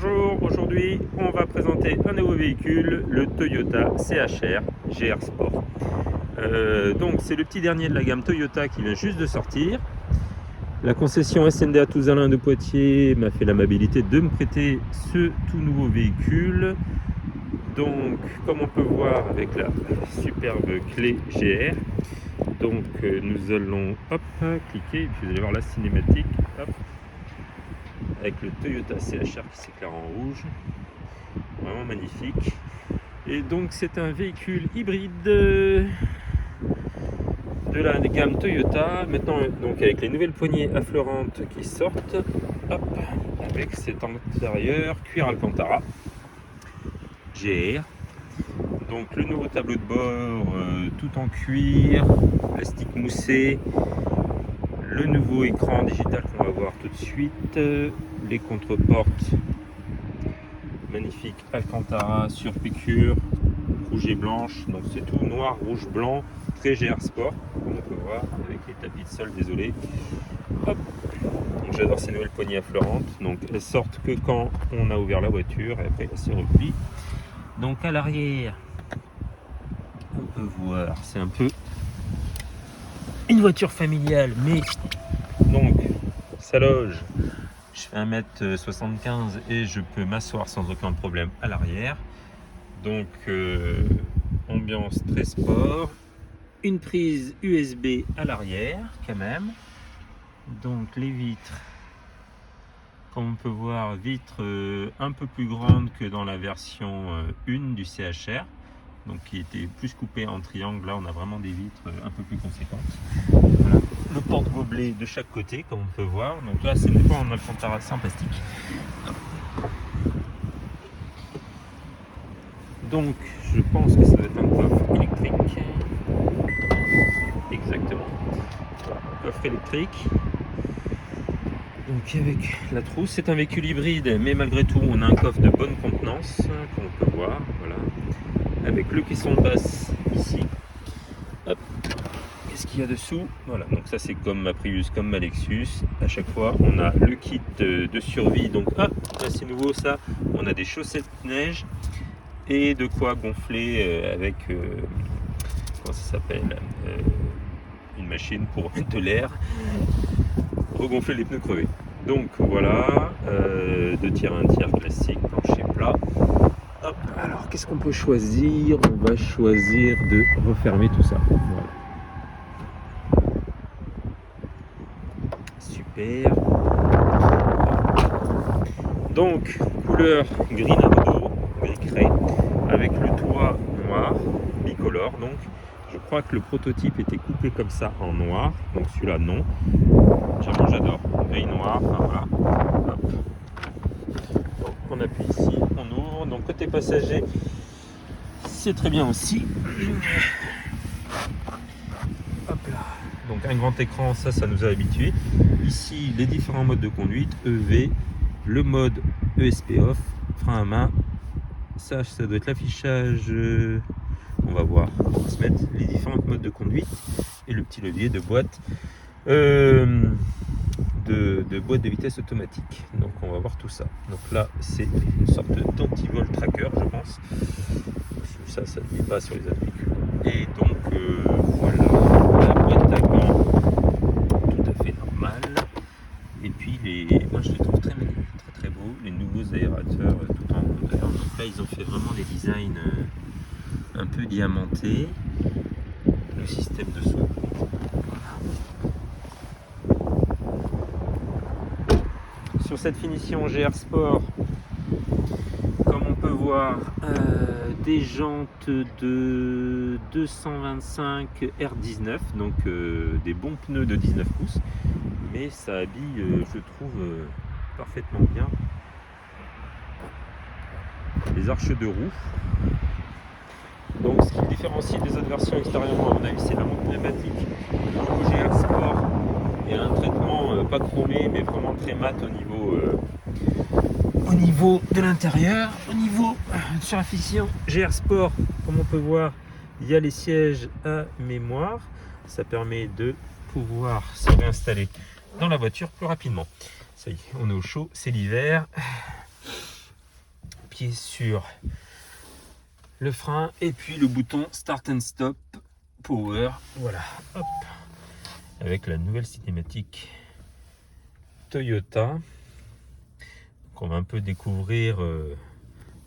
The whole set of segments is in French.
Bonjour, aujourd'hui on va présenter un nouveau véhicule, le Toyota CHR GR Sport. Donc c'est le petit dernier de la gamme Toyota qui vient juste de sortir. La concession SNDA Touzalin de Poitiers m'a fait l'amabilité de me prêter ce tout nouveau véhicule. Donc comme on peut voir avec la superbe clé GR, donc nous allons cliquer et puis vous allez voir la cinématique. Avec le Toyota CHR qui s'éclaire en rouge, vraiment magnifique. Et donc c'est un véhicule hybride de la gamme Toyota, maintenant donc avec les nouvelles poignées affleurantes qui sortent, avec cet intérieur cuir Alcantara GR. Donc le nouveau tableau de bord tout en cuir, plastique moussé, le nouveau écran digital qu'on va voir tout de suite, les contreportes magnifiques Alcantara sur piqûre, rouge et blanche, donc c'est tout noir, rouge, blanc, très GR Sport, comme on peut voir, avec les tapis de sol, désolé. Donc j'adore ces nouvelles poignées affleurantes, donc elles sortent que quand on a ouvert la voiture et après elles se replient. Donc à l'arrière, on peut voir, c'est un peu une voiture familiale, mais donc ça loge. Je fais 1m75 et je peux m'asseoir sans aucun problème à l'arrière. Donc ambiance très sport. Une prise USB à l'arrière quand même. Donc les vitres, comme on peut voir, vitres un peu plus grandes que dans la version 1 du CHR. Donc qui était plus coupé en triangle. Là on a vraiment des vitres un peu plus conséquentes. Voilà. Le porte-gobelet de chaque côté, comme on peut voir. Donc là, ce n'est pas en Alcantara, c'est en plastique. Donc, je pense que ça doit être un coffre électrique. Exactement. Coffre électrique. Donc, avec la trousse, c'est un véhicule hybride, mais malgré tout, on a un coffre de bonne contenance, comme on peut voir. Voilà. Avec le caisson de basse ici. Hop. Qu'est-ce qu'il y a dessous? Voilà, donc ça c'est comme ma Prius, comme ma Lexus. À chaque fois, on a le kit de survie. Donc, là c'est nouveau ça. On a des chaussettes neige et de quoi gonfler avec comment ça s'appelle, une machine pour mettre de l'air, regonfler les pneus crevés. Donc voilà, 2 tiers, 1 tiers classique, plancher plat. Hop. Alors qu'est-ce qu'on peut choisir? On va choisir de refermer tout ça. Voilà. Super. Donc couleur gris nardo, gris craie, avec le toit noir, bicolore. Donc je crois que le prototype était coupé comme ça en noir, donc celui-là non. J'adore, gris noir, enfin, voilà. Hop. Donc on appuie ici, on ouvre. Donc côté passager, c'est très bien aussi. Hop là. Donc un grand écran, ça nous a habitués. Ici les différents modes de conduite, EV, le mode ESP off, frein à main. Ça doit être l'affichage. On va voir, on va se mettre les différents modes de conduite et le petit levier de boîte boîte de vitesse automatique. Donc on va voir tout ça. Donc là c'est une sorte d'anti-vol tracker, je pense. Ça ne dit pas sur les autres véhicules. Et donc voilà, la boîte à gants tout à fait normale. Et puis moi je les trouve très magnifiques, très beaux, les nouveaux aérateurs tout en rondeur. Donc là ils ont fait vraiment des designs un peu diamantés. Le système de son. Sur cette finition GR Sport, comme on peut voir, des jantes de 225 R19, donc des bons pneus de 19 pouces, mais ça habille, je trouve, parfaitement bien les arches de roue. Donc ce qui différencie des autres versions extérieurement, à mon avis, c'est la montre pneumatique du GR Sport et un traitement pas chromé mais vraiment très mat au niveau de l'intérieur. Au niveau sur la finition GR Sport, comme on peut voir, il y a les sièges à mémoire. Ça permet de pouvoir se réinstaller dans la voiture plus rapidement. Ça y est, on est au chaud, c'est l'hiver. appuyer sur le frein et puis le bouton Start and Stop Power. Voilà, hop, avec la nouvelle cinématique Toyota. Donc on va un peu découvrir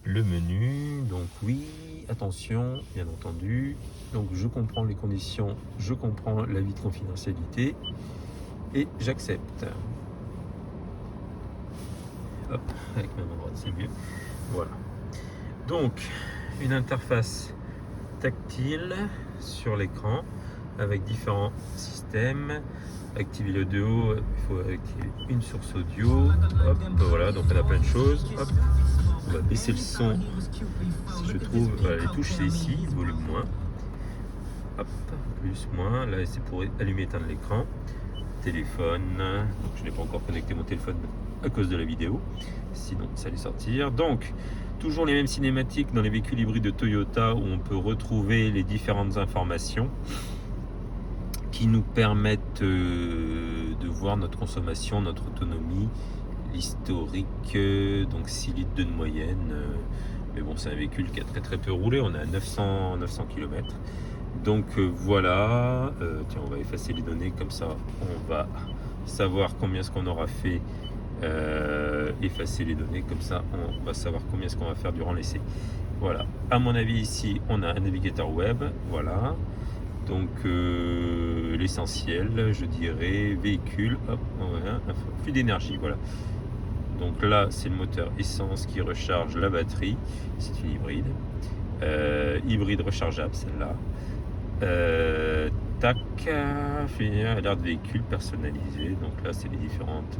le menu. Donc oui, attention, bien entendu. Donc je comprends les conditions, je comprends l'avis de confidentialité et j'accepte. Hop, avec ma main droite, c'est mieux. Voilà. Donc une interface tactile sur l'écran avec différents systèmes. Activer l'audio, il faut activer une source audio. Hop, voilà, donc on a plein de choses. Hop, on va baisser le son si je trouve. Voilà, les touches c'est ici, volume moins. Hop, plus, moins. Là c'est pour allumer, éteindre l'écran. Téléphone. Donc, je n'ai pas encore connecté mon téléphone à cause de la vidéo. Sinon ça allait sortir. Donc toujours les mêmes cinématiques dans les véhicules hybrides de Toyota où on peut retrouver les différentes informations qui nous permettent de voir notre consommation, notre autonomie, l'historique, donc 6 litres de moyenne. Mais bon, c'est un véhicule qui a très peu roulé, on est à 900 km. Donc voilà, tiens, on va effacer les données, comme ça on va savoir combien est-ce qu'on aura fait. Effacer les données, comme ça on va savoir combien est-ce qu'on va faire durant l'essai. Voilà, à mon avis ici on a un navigateur web, voilà. Donc l'essentiel, je dirais, véhicule, hop, voilà, un flux d'énergie, voilà. Donc là c'est le moteur essence qui recharge la batterie, c'est une hybride, hybride rechargeable celle-là. Tac, alerte de véhicule personnalisé, donc là c'est les différentes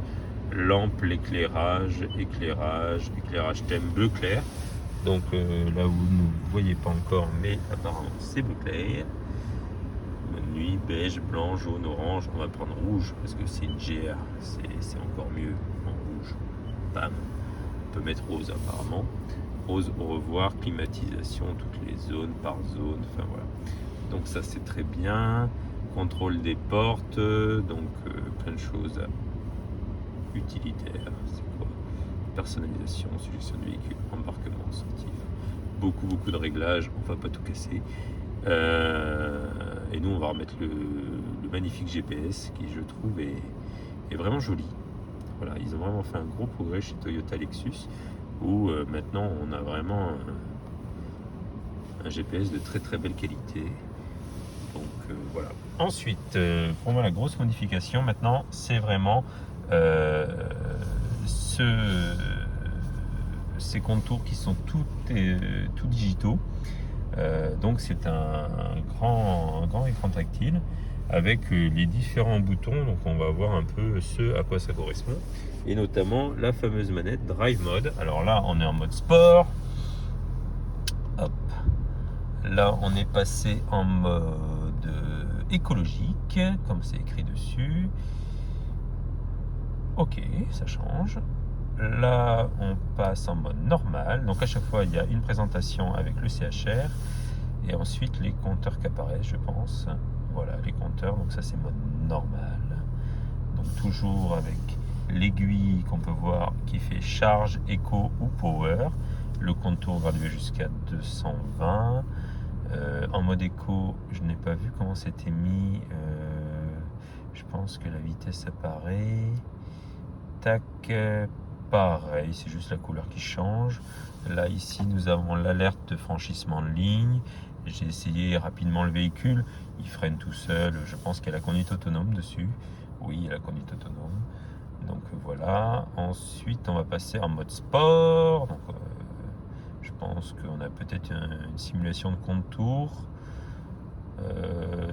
lampes, l'éclairage, éclairage thème bleu clair. Donc là où vous ne voyez pas encore, mais apparemment c'est bleu clair. Nuit, beige, blanc, jaune, orange. On va prendre rouge parce que c'est une GR, c'est encore mieux en rouge. Bam. On peut mettre rose apparemment. Rose au revoir, climatisation, toutes les zones par zone. Enfin voilà. Donc ça c'est très bien. Contrôle des portes, donc plein de choses utilitaires. C'est quoi? Personnalisation, suggestion de véhicule, embarquement, sortie. Beaucoup de réglages. On va pas tout casser. Et nous on va remettre le magnifique GPS qui je trouve est vraiment joli. Voilà, ils ont vraiment fait un gros progrès chez Toyota Lexus où maintenant on a vraiment un GPS de très belle qualité. Donc voilà. Ensuite, pour moi la grosse modification maintenant c'est vraiment ces contours qui sont tout digitaux. Donc c'est un grand écran tactile avec les différents boutons, donc on va voir un peu ce à quoi ça correspond et notamment la fameuse manette Drive Mode. Alors là on est en mode sport, hop, là on est passé en mode écologique comme c'est écrit dessus. Ok, ça change. Là, on passe en mode normal. Donc à chaque fois, il y a une présentation avec le CHR et ensuite les compteurs qui apparaissent, je pense. Voilà, les compteurs. Donc ça, c'est mode normal. Donc toujours avec l'aiguille qu'on peut voir qui fait charge, éco ou power. Le contour gradué jusqu'à 220. En mode éco, je n'ai pas vu comment c'était mis. Je pense que la vitesse apparaît. Tac. Pareil, c'est juste la couleur qui change. Là, ici, nous avons l'alerte de franchissement de ligne. J'ai essayé rapidement le véhicule. Il freine tout seul. Je pense qu'il y a la conduite autonome dessus. Oui, il y a la conduite autonome. Donc voilà. Ensuite, on va passer en mode sport. Donc, je pense qu'on a peut-être une simulation de contour.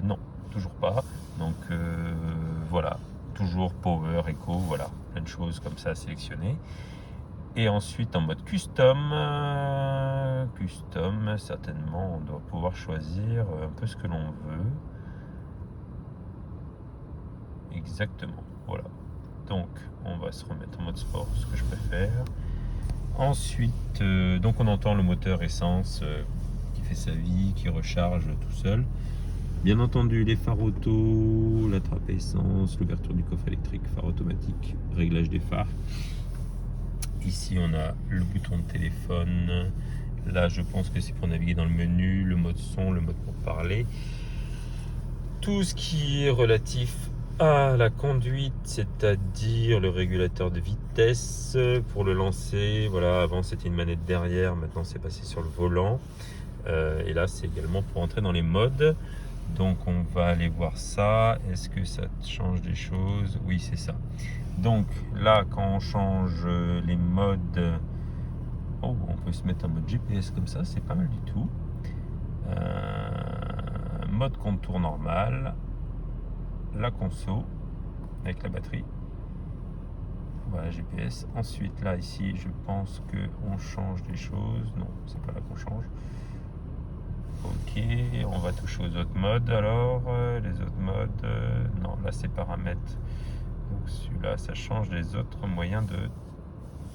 Non, toujours pas. Donc voilà. Toujours power, eco, voilà, plein de choses comme ça à sélectionner. Et ensuite en mode custom, certainement on doit pouvoir choisir un peu ce que l'on veut. Exactement, voilà. Donc on va se remettre en mode sport, ce que je préfère. Ensuite, donc on entend le moteur essence qui fait sa vie, qui recharge tout seul. Bien entendu, les phares auto, la trappe essence, l'ouverture du coffre électrique, phare automatique, réglage des phares. Ici on a le bouton de téléphone. Là je pense que c'est pour naviguer dans le menu, le mode son, le mode pour parler. Tout ce qui est relatif à la conduite, c'est-à-dire le régulateur de vitesse pour le lancer. Voilà, avant c'était une manette derrière, maintenant c'est passé sur le volant. Et là c'est également pour entrer dans les modes. Donc on va aller voir ça. Est-ce que ça change des choses? Oui, c'est ça. Donc là, quand on change les modes, oh, on peut se mettre en mode GPS comme ça, c'est pas mal du tout. Mode contour normal, la conso avec la batterie. Voilà, GPS. Ensuite, là, ici, je pense qu'on change des choses. Non, c'est pas là qu'on change. Ok, on va toucher aux autres modes alors. Les autres modes, non, là c'est paramètres. Donc celui-là, ça change les autres moyens de.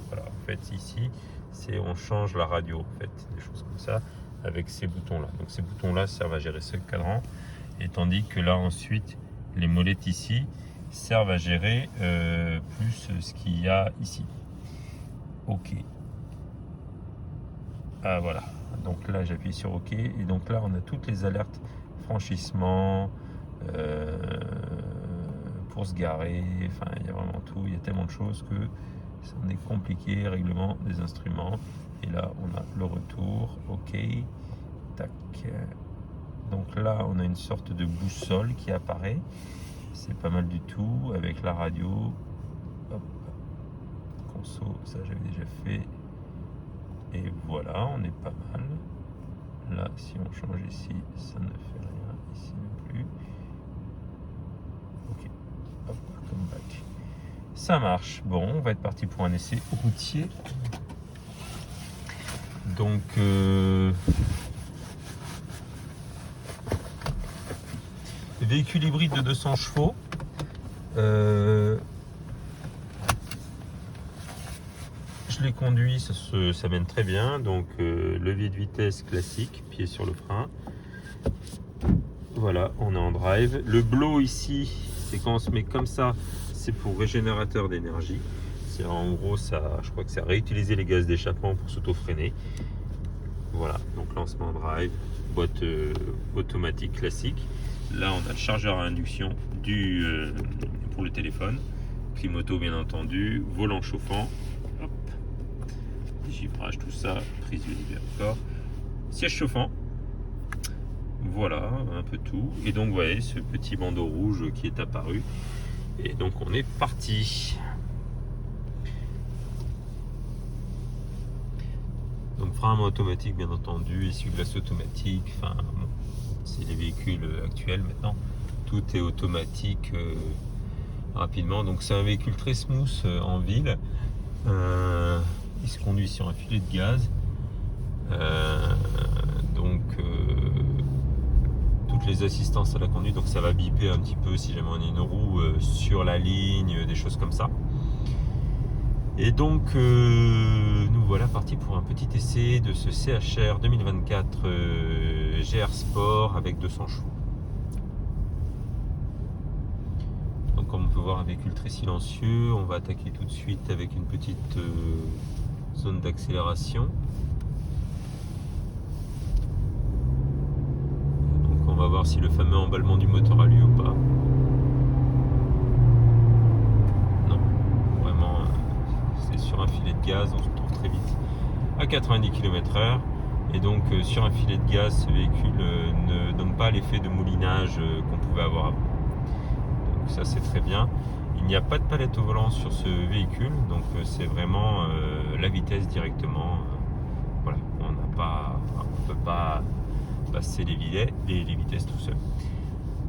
Voilà, en fait, ici, c'est on change la radio, en fait, des choses comme ça, avec ces boutons-là. Donc ces boutons-là servent à gérer ce cadran, et tandis que là, ensuite, les molettes ici servent à gérer plus ce qu'il y a ici. Ok. Ah voilà. Donc là, j'appuie sur OK. Et donc là, on a toutes les alertes franchissement, pour se garer. Enfin, il y a vraiment tout. Il y a tellement de choses que ça en est compliqué. Règlement des instruments. Et là, on a le retour. OK. Tac. Donc là, on a une sorte de boussole qui apparaît. C'est pas mal du tout. Avec la radio. Hop. Conso, ça j'avais déjà fait. Et voilà, on est pas mal. Là, si on change ici, ça ne fait rien. Ici non plus. Ok. Hop, come back. Ça marche. Bon, on va être parti pour un essai routier. Donc, véhicule hybride de 200 chevaux. Je l'ai conduit, ça mène très bien. Donc levier de vitesse classique, pied sur le frein. Voilà, on est en drive. Le blow ici, c'est quand on se met comme ça, c'est pour régénérateur d'énergie. C'est en gros ça, je crois que c'est réutiliser les gaz d'échappement pour s'auto-freiner. Voilà, donc lancement drive, boîte automatique classique. Là on a le chargeur à induction pour le téléphone. Clim auto bien entendu, volant chauffant. Hop. Chiffrage, tout ça, prise USB encore, siège chauffant, voilà un peu tout. Et donc vous voyez ce petit bandeau rouge qui est apparu, et donc on est parti. Donc frein à main automatique bien entendu, essuie-glace automatique, enfin bon, c'est les véhicules actuels maintenant, tout est automatique rapidement. Donc c'est un véhicule très smooth en ville. Il se conduit sur un filet de gaz. Toutes les assistances à la conduite, donc ça va biper un petit peu si jamais on a une roue sur la ligne, des choses comme ça. Et donc nous voilà partis pour un petit essai de ce CHR 2024 GR Sport avec 200 chevaux. Donc comme on peut voir, un véhicule très silencieux. On va attaquer tout de suite avec une petite zone d'accélération. Donc on va voir si le fameux emballement du moteur a lieu ou pas. Non, vraiment c'est sur un filet de gaz, on se retrouve très vite à 90 km/h. Et donc sur un filet de gaz, ce véhicule ne donne pas l'effet de moulinage qu'on pouvait avoir avant. Donc ça c'est très bien. Il n'y a pas de palette au volant sur ce véhicule, donc c'est vraiment la vitesse directement. Voilà, on ne peut pas passer les vitesses tout seul.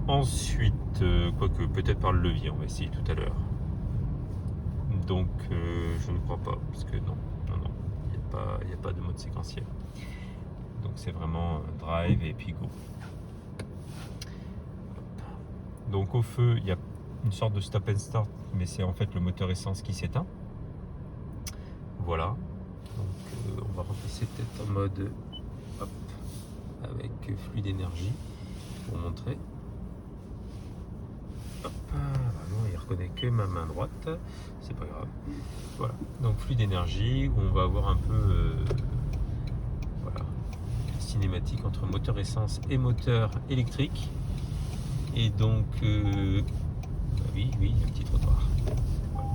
Ensuite, quoique peut-être par le levier, on va essayer tout à l'heure. Donc je ne crois pas, parce que non, il n'y a pas de mode séquentiel. Donc c'est vraiment drive et puis go. Donc au feu, il y a une sorte de stop and start, mais c'est en fait le moteur essence qui s'éteint. Voilà. Donc on va repasser peut-être en mode hop, avec flux d'énergie pour montrer. Hop, non, il reconnaît que ma main droite, c'est pas grave. Voilà, donc flux d'énergie où on va avoir un peu voilà, cinématique entre moteur essence et moteur électrique. Et donc, oui, il y a un petit trottoir. Voilà.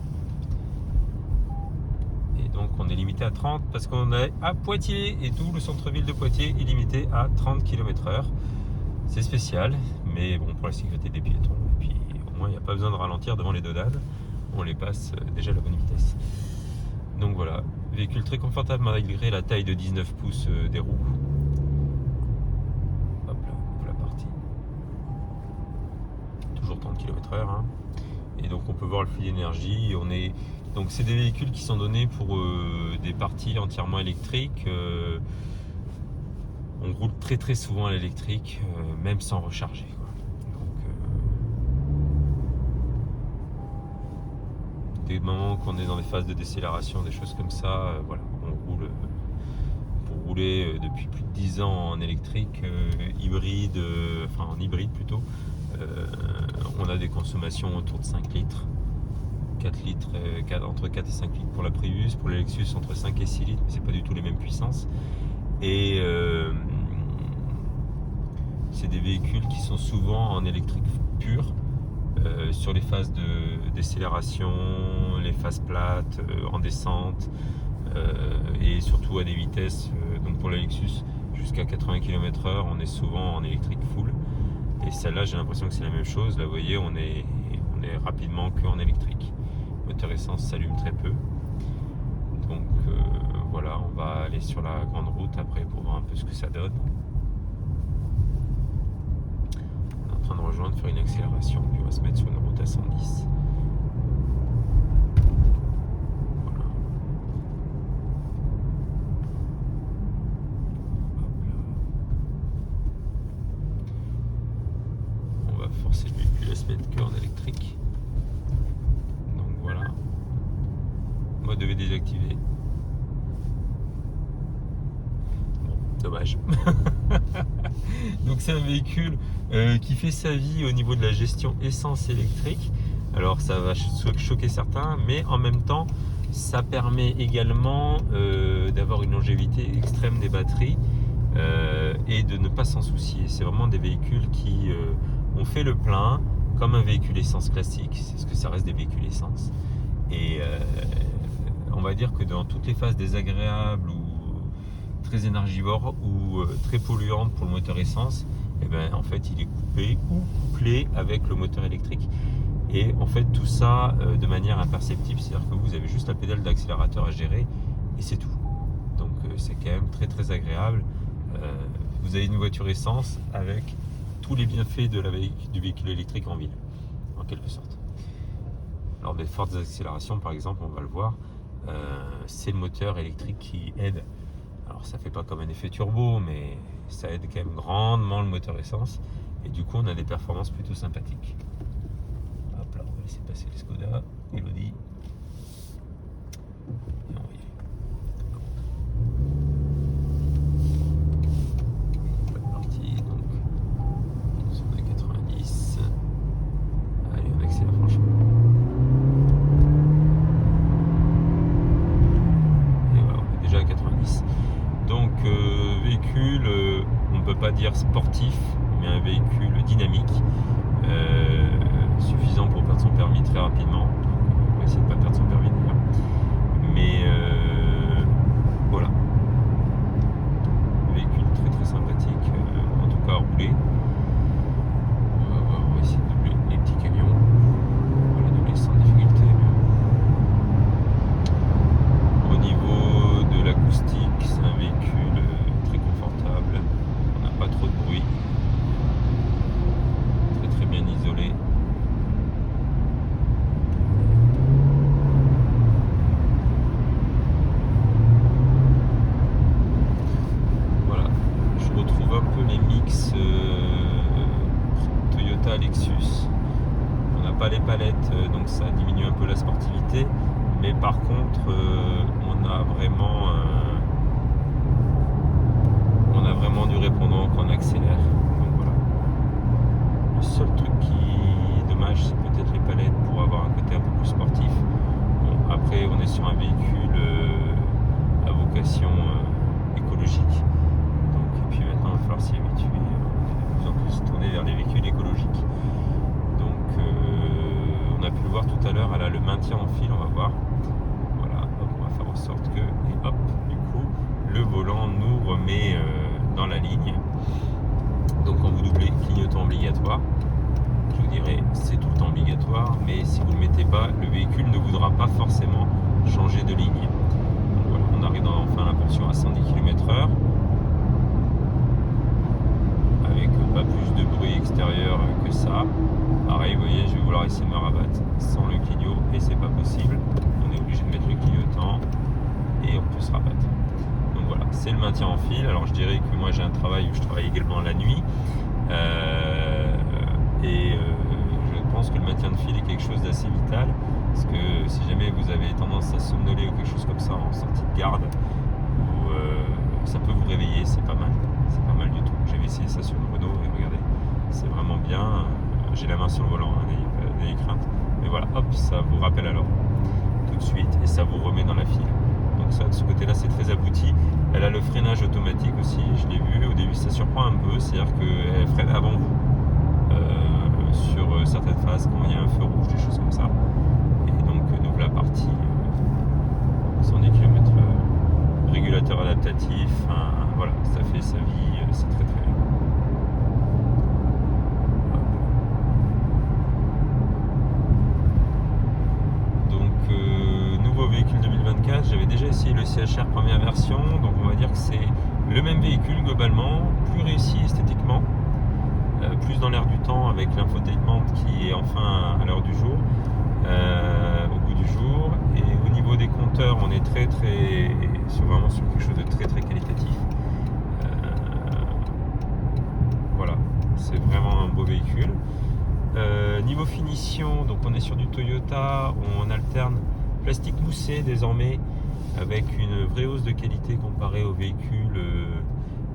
Et donc, on est limité à 30 parce qu'on est à Poitiers et tout le centre-ville de Poitiers est limité à 30 km/h. C'est spécial, mais bon, pour la sécurité des piétons. Et puis, au moins, il n'y a pas besoin de ralentir devant les dodans. On les passe déjà à la bonne vitesse. Donc voilà, véhicule très confortable malgré la taille de 19 pouces des roues. Hop là, voilà parti. Toujours 30 km/h. Hein. Et donc on peut voir le flux d'énergie. Donc c'est des véhicules qui sont donnés pour des parties entièrement électriques. On roule très très souvent à l'électrique, même sans recharger. Quoi. Donc, des moments qu'on est dans des phases de décélération, des choses comme ça, voilà, on roule. Pour rouler depuis plus de 10 ans en électrique, hybride, enfin en hybride plutôt, on a des consommations autour de 5 litres. 4 litres, entre 4 et 5 litres pour la Prius, pour le Lexus entre 5 et 6 litres, mais c'est pas du tout les mêmes puissances. Et c'est des véhicules qui sont souvent en électrique pure, sur les phases de décélération, les phases plates, en descente, et surtout à des vitesses, donc pour le Lexus jusqu'à 80 km/h, on est souvent en électrique full. Et celle-là, j'ai l'impression que c'est la même chose. Là, vous voyez, on est rapidement qu'en électrique. Le moteur essence s'allume très peu. Donc voilà, on va aller sur la grande route après pour voir un peu ce que ça donne. On est en train de rejoindre, faire une accélération, puis on va se mettre sur une route à 110. Voilà. On va forcer le véhicule à se mettre qu'en électrique. Donc voilà. Mode de V désactivé. Dommage. Donc c'est un véhicule qui fait sa vie au niveau de la gestion essence électrique. Alors ça va choquer certains, mais en même temps ça permet également d'avoir une longévité extrême des batteries et de ne pas s'en soucier. C'est vraiment des véhicules qui ont fait le plein comme un véhicule essence classique, c'est ce que ça reste des véhicules essence. Et on va dire que dans toutes les phases désagréables ou très énergivore ou très polluante pour le moteur essence, et ben en fait il est coupé ou couplé avec le moteur électrique. Et en fait tout ça de manière imperceptible, c'est-à-dire que vous avez juste la pédale d'accélérateur à gérer et c'est tout. Donc c'est quand même très très agréable. Vous avez une voiture essence avec tous les bienfaits du véhicule électrique en ville, en quelque sorte. Lors des fortes accélérations par exemple, on va le voir, c'est le moteur électrique qui aide. Alors ça fait pas comme un effet turbo, mais ça aide quand même grandement le moteur essence. Et du coup on a des performances plutôt sympathiques. Hop là, on va laisser passer les Skoda, Elodie. Et on va y aller. C'est parti, donc on est à 90. Allez, on accélère franchement. Et voilà, on est déjà à 90. Donc véhicule, on ne peut pas dire sportif, mais un véhicule dynamique, suffisant pour perdre son permis très rapidement. Donc, on va essayer de ne pas perdre son permis d'ailleurs. Mais voilà, véhicule très très sympathique, en tout cas à rouler. On va essayer de doubler les petits camions. On va les doubler sans difficulté. Au niveau de l'acoustique, c'est un véhicule très confortable, on n'a pas trop de bruit, très très bien isolé. Voilà, je retrouve un peu les mix Toyota Lexus. On n'a pas les palettes, donc ça diminue un peu la sportivité, mais par contre on a vraiment du répondant quand on accélère. Donc voilà. Le seul truc qui est dommage, c'est connotation écologique. Donc, et puis maintenant, il va falloir s'y habituer. On est de plus en plus tourné vers les véhicules écologiques. Donc, on a pu le voir tout à l'heure, elle a le maintien en fil, on va voir. Voilà, hop, on va faire en sorte que, et hop, du coup, le volant nous remet dans la ligne. Donc, quand vous doublez, clignotant obligatoire. Je vous dirais, c'est tout le temps obligatoire, mais si vous ne le mettez pas, le véhicule ne voudra pas forcément changer de ligne. Donc voilà, on arrive enfin à la portion à 110 km/h, avec pas plus de bruit extérieur que ça. Pareil, vous voyez, je vais vouloir essayer de me rabattre sans le clignot, et c'est pas possible. On est obligé de mettre le clignotant, et on peut se rabattre. Donc voilà, c'est le maintien en fil. Alors je dirais que moi j'ai un travail où je travaille également la nuit. Je pense que le maintien de fil est quelque chose d'assez vital, parce que si jamais vous avez tendance à somnoler ou quelque chose comme ça en sortie de garde, ça peut vous réveiller, c'est pas mal du tout. J'avais essayé ça sur une Renault et regardez, c'est vraiment bien. J'ai la main sur le volant, hein, n'ayez crainte, mais voilà, hop, ça vous rappelle à l'ordre tout de suite et ça vous remet dans la file. Donc ça, de ce côté-là, c'est très abouti. Elle a le freinage automatique aussi, je l'ai vu. Au début, ça surprend un peu, c'est-à-dire qu'elle freine avant vous. Sur certaines phases, quand il y a un feu rouge, des choses comme ça. Et donc, nous la partie 110 km régulateur adaptatif. Voilà, ça fait sa vie, c'est très très bien. Donc, nouveau véhicule 2024. J'avais déjà essayé le CHR première version, donc on va dire que c'est le même véhicule globalement, plus réussi esthétiquement. Plus dans l'air du temps avec l'infotainment qui est enfin à l'heure du jour, au bout du jour. Et au niveau des compteurs, on est vraiment sur quelque chose de très très qualitatif. Voilà, c'est vraiment un beau véhicule. Niveau finition, donc on est sur du Toyota, on alterne plastique moussé désormais avec une vraie hausse de qualité comparée aux véhicules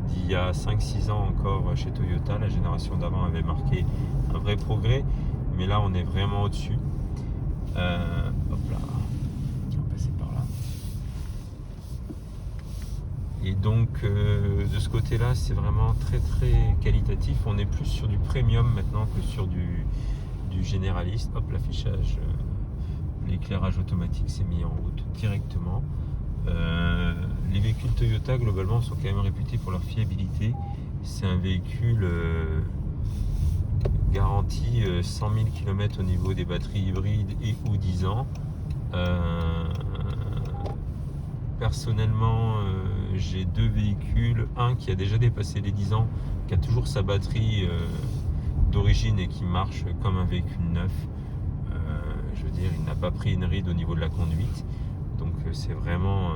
d'il y a 5-6 ans encore chez Toyota. La génération d'avant avait marqué un vrai progrès, mais là on est vraiment au-dessus. Hop là, on va passer par là. Et donc de ce côté-là, c'est vraiment très très qualitatif. On est plus sur du premium maintenant que sur du généraliste. Hop, l'affichage, l'éclairage automatique s'est mis en route directement. Les véhicules Toyota globalement sont quand même réputés pour leur fiabilité. C'est un véhicule garanti 100 000 km au niveau des batteries hybrides et ou 10 ans. Personnellement, j'ai deux véhicules, un qui a déjà dépassé les 10 ans, qui a toujours sa batterie d'origine et qui marche comme un véhicule neuf. Je veux dire, il n'a pas pris une ride au niveau de la conduite. Donc c'est vraiment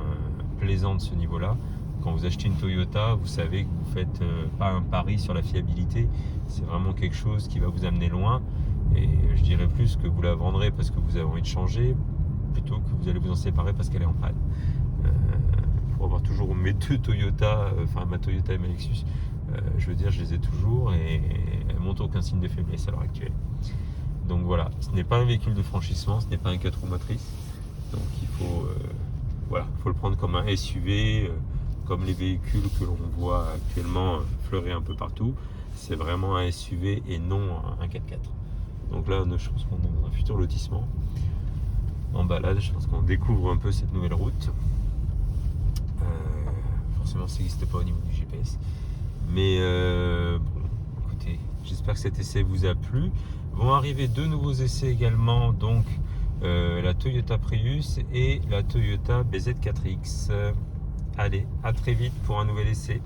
plaisant de ce niveau-là. Quand vous achetez une Toyota, vous savez que vous ne faites pas un pari sur la fiabilité. C'est vraiment quelque chose qui va vous amener loin. Et je dirais plus que vous la vendrez parce que vous avez envie de changer, plutôt que vous allez vous en séparer parce qu'elle est en panne. Pour avoir toujours mes deux Toyota, ma Toyota et ma Lexus, je veux dire, je les ai toujours et elles ne montrent aucun signe de faiblesse à l'heure actuelle. Donc voilà, ce n'est pas un véhicule de franchissement, ce n'est pas un 4 roues motrices. Donc il faut, faut le prendre comme un SUV, comme les véhicules que l'on voit actuellement fleurir un peu partout. C'est vraiment un SUV et non un 4x4. Donc là, je pense qu'on est dans un futur lotissement. En balade, je pense qu'on découvre un peu cette nouvelle route. Forcément, ça n'existe pas au niveau du GPS. Mais bon, écoutez, j'espère que cet essai vous a plu. Vont arriver deux nouveaux essais également, donc la Toyota Prius et la Toyota BZ4X. Allez, à très vite pour un nouvel essai.